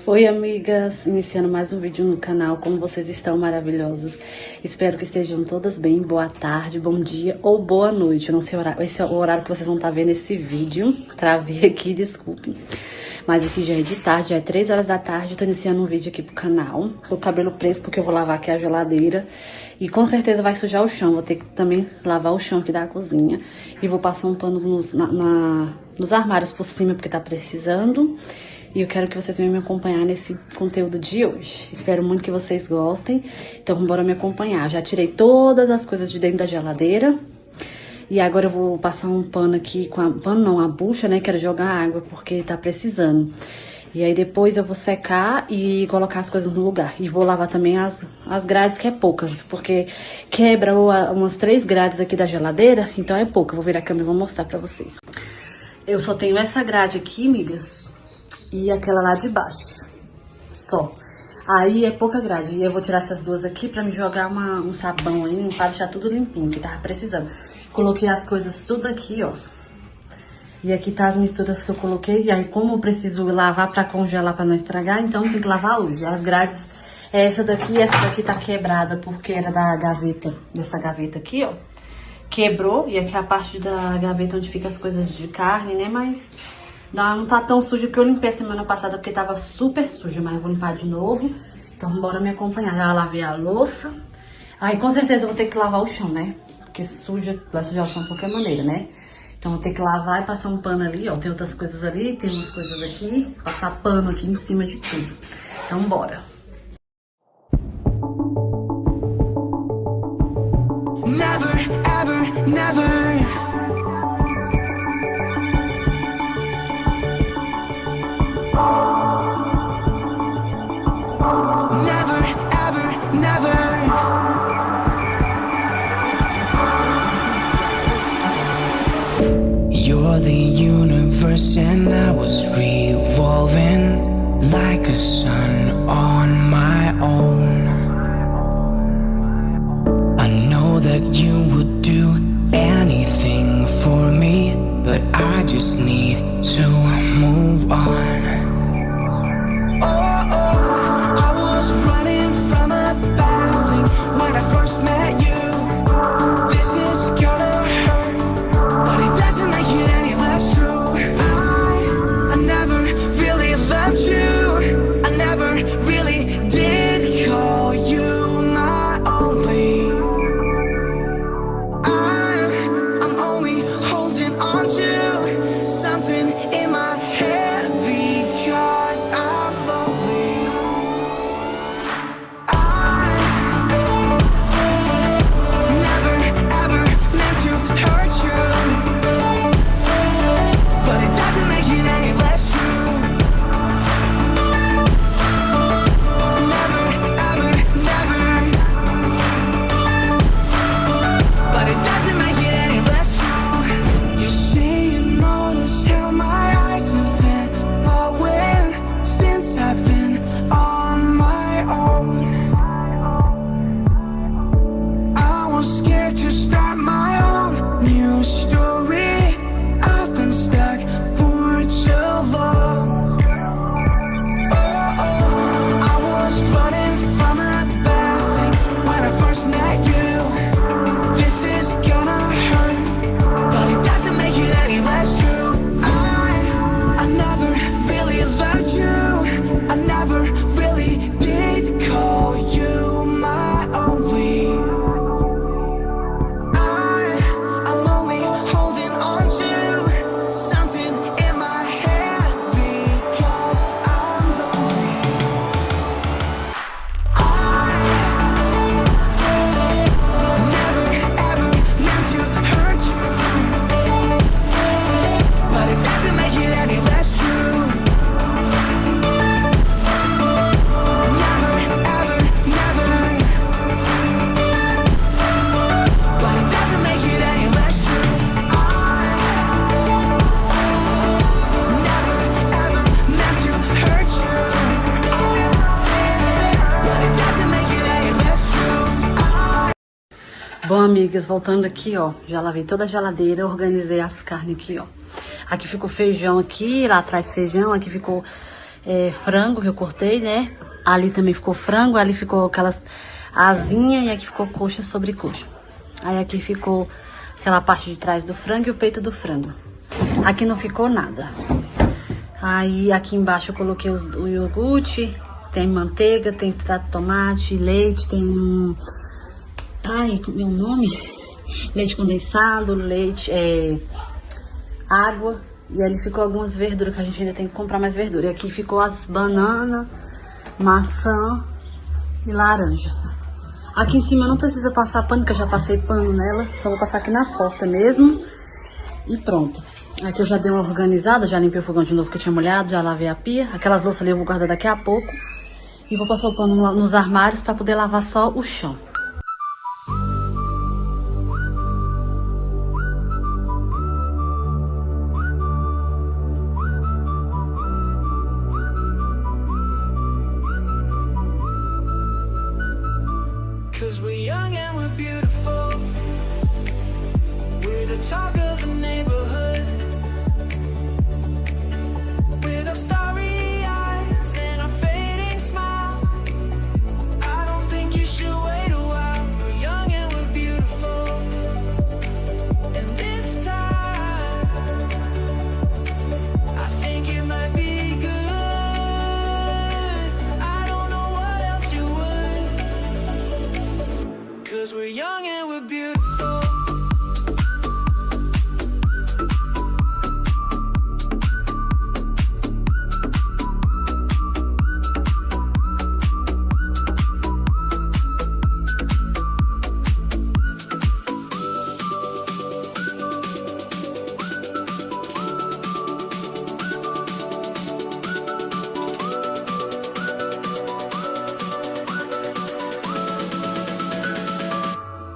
Oi amigas, iniciando mais um vídeo no canal, como vocês estão maravilhosas? Espero que estejam todas bem, boa tarde, bom dia ou boa noite, eu não sei o horário, esse é o horário que vocês vão estar vendo esse vídeo, travei aqui, desculpem. Mas aqui já é de tarde, já é 3 horas da tarde, tô iniciando um vídeo aqui pro canal. Tô com o cabelo preso porque eu vou lavar aqui a geladeira e com certeza vai sujar o chão, vou ter que também lavar o chão aqui da cozinha. E vou passar um pano nos armários por cima porque tá precisando. E eu quero que vocês venham me acompanhar nesse conteúdo de hoje. Espero muito que vocês gostem. Então, bora me acompanhar. Já tirei todas as coisas de dentro da geladeira. E agora eu vou passar um pano aqui com a bucha, né? Quero jogar água porque tá precisando. E aí depois eu vou secar e colocar as coisas no lugar. E vou lavar também as grades, que é poucas. Porque quebra umas 3 grades aqui da geladeira. Então é pouca. Eu vou virar a câmera e vou mostrar pra vocês. Eu só tenho essa grade aqui, amigas. E aquela lá de baixo, só. Aí é pouca grade. E eu vou tirar essas duas aqui pra me jogar um sabão aí, pra deixar tudo limpinho, que tava precisando. Coloquei as coisas tudo aqui, ó. E aqui tá as misturas que eu coloquei. E aí, como eu preciso lavar pra congelar pra não estragar, então tem que lavar hoje. As grades, essa daqui tá quebrada, porque era da gaveta, dessa gaveta aqui, ó. Quebrou, e aqui é a parte da gaveta onde fica as coisas de carne, né, mas... não tá tão suja porque eu limpei semana passada porque tava super suja, mas eu vou limpar de novo. Então, bora me acompanhar. Já lavei a louça. Aí, com certeza, eu vou ter que lavar o chão, né? Porque vai sujar o chão de qualquer maneira, né? Então, vou ter que lavar e passar um pano ali, ó. Tem outras coisas ali, tem umas coisas aqui. Passar pano aqui em cima de tudo. Então, bora. Never, ever, never. You're the universe and I was revolving like a sun on my own. I know that you would do anything for me, but I just need to move on. Oh, I was running from a bad thing when I first met you. This is gonna hurt, but it doesn't make it any less true. I never really loved you. I never really did call you my only. I'm only holding on to something in my head because I'm lonely. I never ever meant to hurt you, but it doesn't make it any less true. Never ever never, but it doesn't make it any less true. You say you notice how my eyes have been glowing since I've been on my own. I was scared to start my own new story. I've been stuck for too long. I was running from a bad thing when I first met you. This is gonna hurt, but it doesn't make it any less true. I never really loved you. I never really did call you my only. I'm only holding on to something in my head because I'm lonely. I never ever meant to hurt you, but it doesn't make it any less true. Never ever never, but it doesn't make it any less true. I never ever meant to hurt you, but it doesn't make it any less true. Bom, amigas, voltando aqui, ó. Já lavei toda a geladeira, organizei as carnes aqui, ó. Aqui ficou feijão aqui, lá atrás feijão, aqui ficou frango que eu cortei, né? Ali também ficou frango, ali ficou aquelas asinha e aqui ficou coxa sobre coxa. Aí aqui ficou aquela parte de trás do frango e o peito do frango. Aqui não ficou nada. Aí aqui embaixo eu coloquei o iogurte, tem manteiga, tem extrato de tomate, leite, tem ai, meu nome? Leite condensado, leite, água. E ali ficou algumas verduras que a gente ainda tem que comprar mais verdura. E aqui ficou as bananas, maçã e laranja. Aqui em cima não precisa passar pano, porque eu já passei pano nela. Só vou passar aqui na porta mesmo. E pronto. Aqui eu já dei uma organizada, já limpei o fogão de novo que eu tinha molhado, já lavei a pia. Aquelas louças ali eu vou guardar daqui a pouco. E vou passar o pano nos armários para poder lavar só o chão. Cause we're young and we're beautiful. We're the talk of the neighborhood. With our starry eyes and our fading smile. I don't think you should wait a while. We're young and we're beautiful. And this time I think it might be good. I don't know what else you would. Cause we're young and we're beautiful.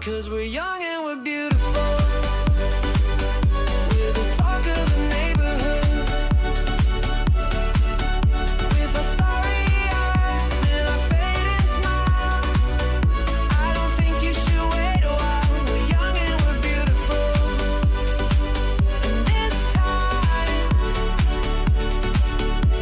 Cause we're young and we're beautiful. We're the talk of the neighborhood. With our starry eyes and our fading smile. I don't think you should wait a while. We're young and we're beautiful. And this time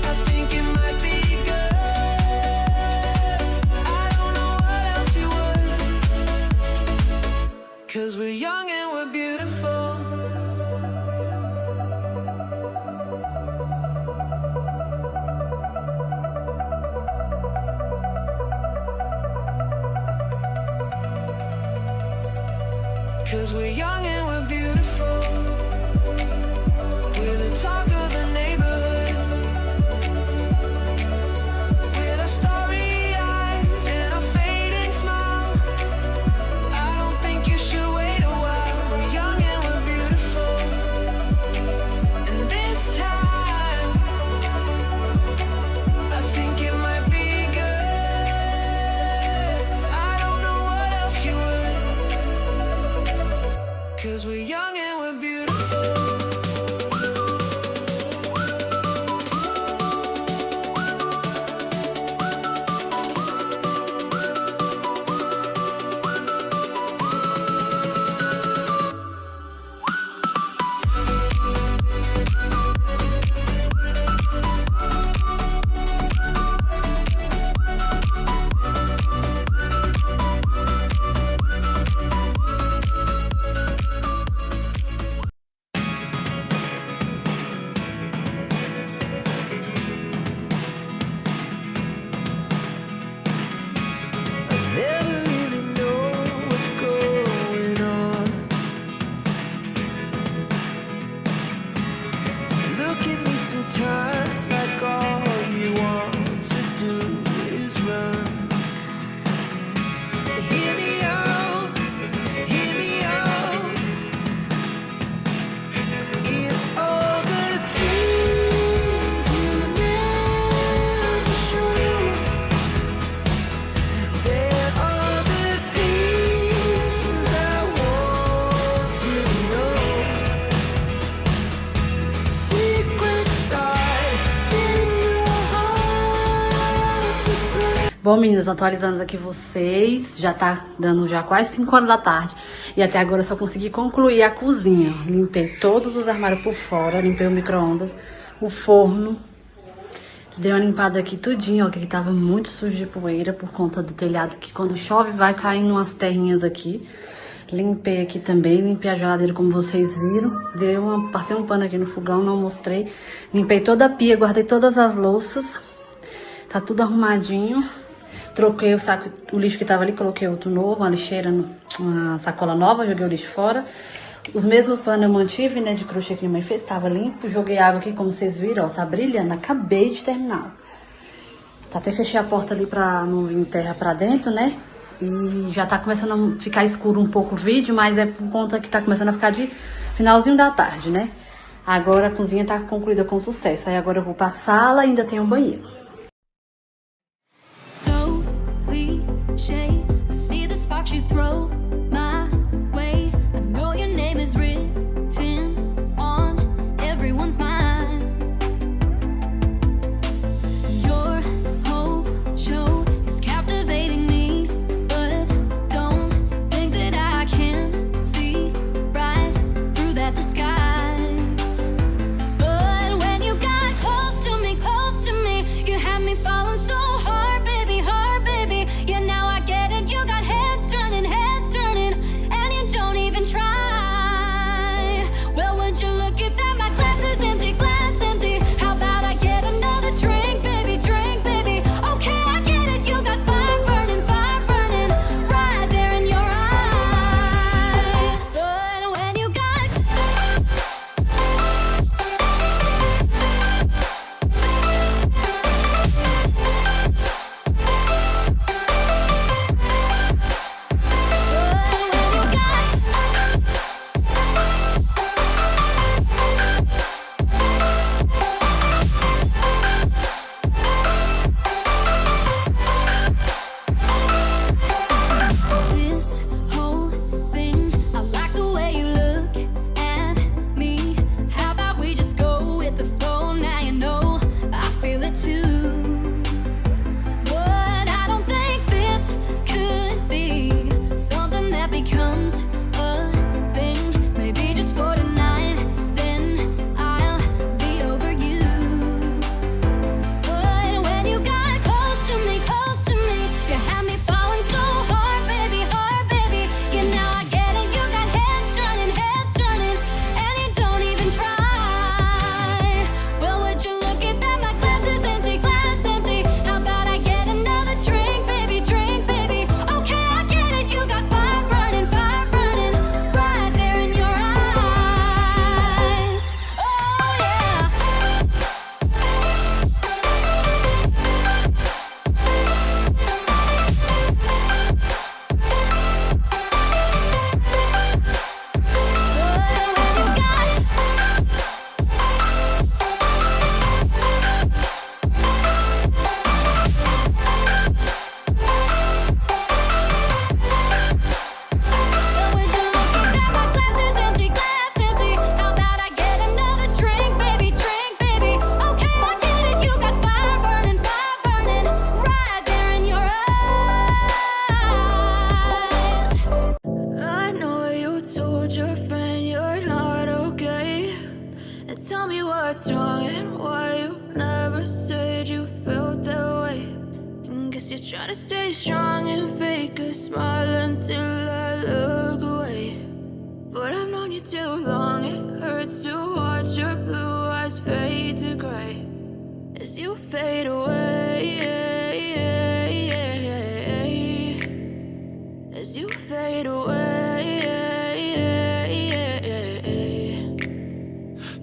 I think it might be good. I don't know what else you would. Cause we're young and we're beautiful. Cause we're young and we're beautiful. We're the talk of the neighborhood. With our starry eyes and our fading smile. I don't think you should wait a while. We're young and we're beautiful. And this time I think it might be good. I don't know what else you would. Cause we're young and we're beautiful. Never really know what's going on. Look at me sometimes like all you want to do is run. Hear me out, hear me out. It's all the things you never show. There are the things I want to know. Secrets start in your heart. Bom, meninas, atualizando aqui vocês, já tá dando já quase 5 horas da tarde. E até agora eu só consegui concluir a cozinha. Limpei todos os armários por fora, limpei o micro-ondas, o forno. Dei uma limpada aqui tudinho, ó, que aqui tava muito sujo de poeira por conta do telhado, que quando chove vai caindo umas terrinhas aqui. Limpei aqui também, limpei a geladeira como vocês viram. Passei um pano aqui no fogão, não mostrei. Limpei toda a pia, guardei todas as louças. Tá tudo arrumadinho. Troquei o lixo que tava ali, coloquei outro novo, uma lixeira, uma sacola nova, joguei o lixo fora. Os mesmos panos eu mantive, né, de crochê que minha mãe fez, tava limpo. Joguei água aqui, como vocês viram, ó, tá brilhando. Acabei de terminar. Até fechei a porta ali pra não vir terra pra dentro, né? E já tá começando a ficar escuro um pouco o vídeo, mas é por conta que tá começando a ficar de finalzinho da tarde, né? Agora a cozinha tá concluída com sucesso. Aí agora eu vou pra sala e ainda tem um banheiro. So cliche, I see the sparks you throw my way. I know your name is written on everyone's mind. Your whole show is captivating me, but don't think that I can see right through that disguise. But when you got close to me, you had me falling so hard, baby, hard, baby. Yeah, now I get it, you got heads turning, and you don't even try. Well, would you look at that, my glass is empty, glass empty. How about I get another drink, baby, okay, I get it, you got fire burning, right there in your eyes. So when you got this whole thing, I like the way you look at me. How about we just go with the flow? Now you know I feel it too. But I don't think this could be something that becomes a thing. Maybe just for tonight, then I'll be over you. But when you got close to me, you had me falling so hard, baby, yeah, now I get it, you got heads turning, and you don't even try. Well, would you look at that, my glass is empty, how about I get another drink, baby, okay, I get it, you got fire burning, right there in your eyes. Oh yeah. I know you told your friend you're not okay, and tell me what's wrong and why you never said you felt that way. And guess you're trying to stay strong and fake a smile until I look away. But I've known you too long, it hurts to watch your blue eyes fade to gray as you fade away, as you fade away.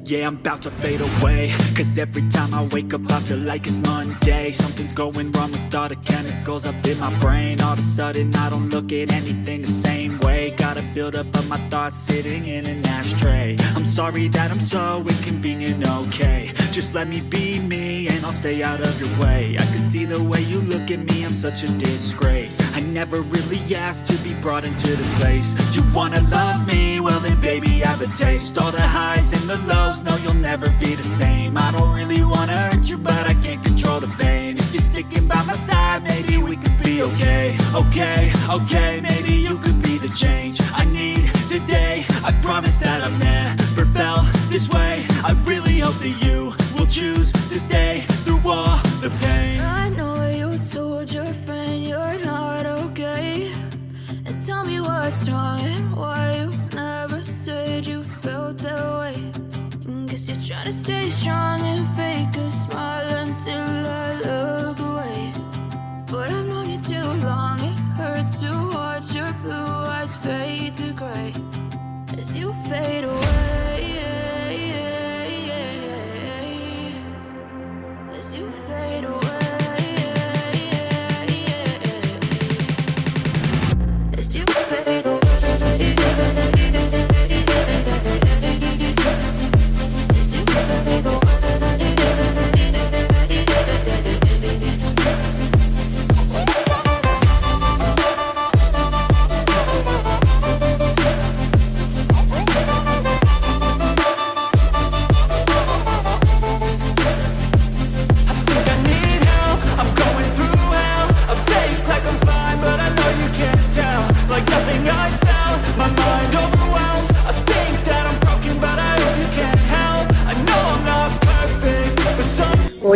Yeah, I'm about to fade away, cause every time I wake up I feel like it's Monday. Something's going wrong with all the chemicals up in my brain. All of a sudden I don't look at anything the same way. Gotta build up of my thoughts sitting in an ashtray. I'm sorry that I'm so inconvenient, okay. Just let me be me and I'll stay out of your way. I can see the way you look at me, I'm such a disgrace. I never really asked to be brought into this place. You wanna love me? Well then baby have a taste. All the highs and the lows, no you'll never be the same. I don't really wanna hurt you but I can't control the pain. If you're sticking by my side, maybe we could be okay. Okay, maybe you could be the change I need today. I promise that I've never felt this way. I really hope that you will choose to stay through all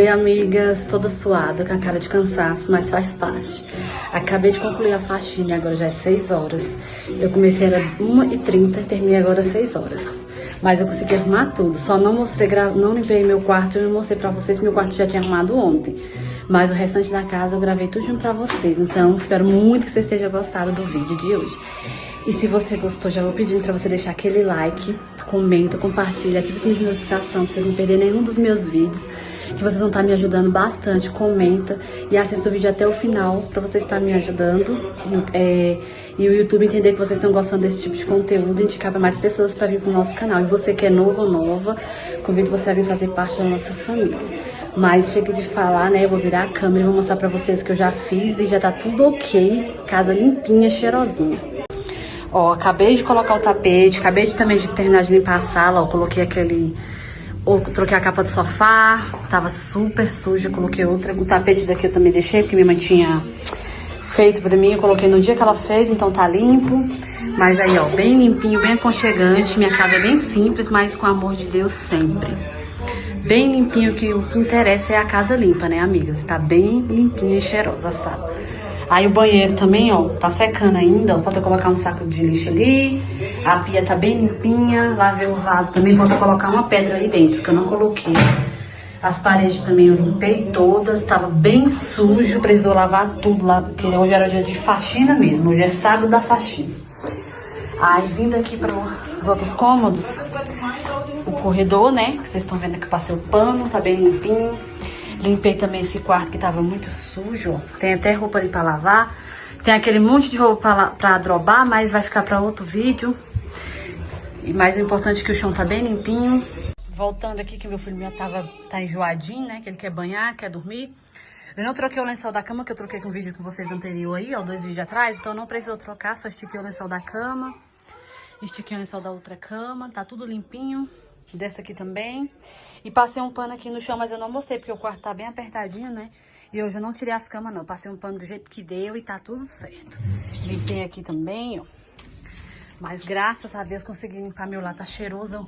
Oi, amigas, toda suada, com a cara de cansaço, mas faz parte. Acabei de concluir a faxina e agora já é 6 horas. Eu comecei era 1h30 e terminei agora 6 horas. Mas eu consegui arrumar tudo, só não mostrei, não limpei meu quarto e não mostrei pra vocês que meu quarto já tinha arrumado ontem. Mas o restante da casa eu gravei tudinho pra vocês, então espero muito que vocês tenham gostado do vídeo de hoje. E se você gostou, já vou pedindo pra você deixar aquele like, comenta, compartilha, ativa o sininho de notificação pra vocês não perderem nenhum dos meus vídeos, que vocês vão estar me ajudando bastante. Comenta e assista o vídeo até o final pra vocês estarem me ajudando. E o YouTube entender que vocês estão gostando desse tipo de conteúdo e indicar pra mais pessoas pra vir pro nosso canal. E você que é novo ou nova, convido você a vir fazer parte da nossa família. Mas chega de falar, né? Eu vou virar a câmera e vou mostrar pra vocês que eu já fiz e já tá tudo ok. Casa limpinha, cheirosinha. Ó, acabei de colocar o tapete, acabei também de terminar de limpar a sala, ó, coloquei troquei a capa do sofá, tava super suja, coloquei outra, o tapete daqui eu também deixei, porque minha mãe tinha feito pra mim, eu coloquei no dia que ela fez, então tá limpo, mas aí, ó, bem limpinho, bem aconchegante, minha casa é bem simples, mas com o amor de Deus sempre. Bem limpinho, que o que interessa é a casa limpa, né, amigas? Tá bem limpinha e cheirosa a sala. Aí o banheiro também, ó, tá secando ainda, ó, falta colocar um saco de lixo ali. A pia tá bem limpinha, lavei o vaso também, falta colocar uma pedra ali dentro, que eu não coloquei. As paredes também eu limpei todas, tava bem sujo, precisou lavar tudo lá, porque hoje era dia de faxina mesmo, hoje é sábado da faxina. Aí vindo aqui para os outros cômodos, o corredor, né, que vocês estão vendo que eu passei o pano, tá bem limpinho. Limpei também esse quarto que tava muito sujo, ó. Tem até roupa ali pra lavar. Tem aquele monte de roupa pra drobar, mas vai ficar pra outro vídeo. E mais importante que o chão tá bem limpinho. Voltando aqui que meu filho tá enjoadinho, né? Que ele quer banhar, quer dormir. Eu não troquei o lençol da cama, que eu troquei com o vídeo com vocês anterior aí, ó, 2 vídeos atrás. Então não precisou trocar, só estiquei o lençol da cama. Estiquei o lençol da outra cama, tá tudo limpinho. Dessa aqui também. E passei um pano aqui no chão, mas eu não mostrei, porque o quarto tá bem apertadinho, né? E hoje eu não tirei as camas, não. Passei um pano do jeito que deu e tá tudo certo. Limpei aqui também, ó. Mas graças a Deus consegui limpar meu lar. Tá cheiroso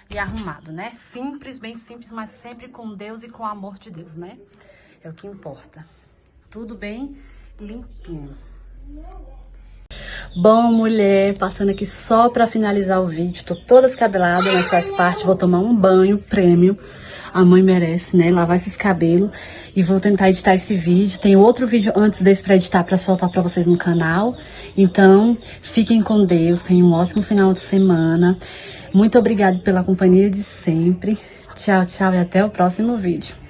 e arrumado, né? Simples, bem simples, mas sempre com Deus e com o amor de Deus, né? É o que importa. Tudo bem limpinho. Bom, mulher, passando aqui só pra finalizar o vídeo. Tô toda descabelada, mas faz parte. Vou tomar um banho, prêmio. A mãe merece, né? Lavar esses cabelos. E vou tentar editar esse vídeo. Tem outro vídeo antes desse pra editar, pra soltar pra vocês no canal. Então, fiquem com Deus. Tenham um ótimo final de semana. Muito obrigada pela companhia de sempre. Tchau, tchau e até o próximo vídeo.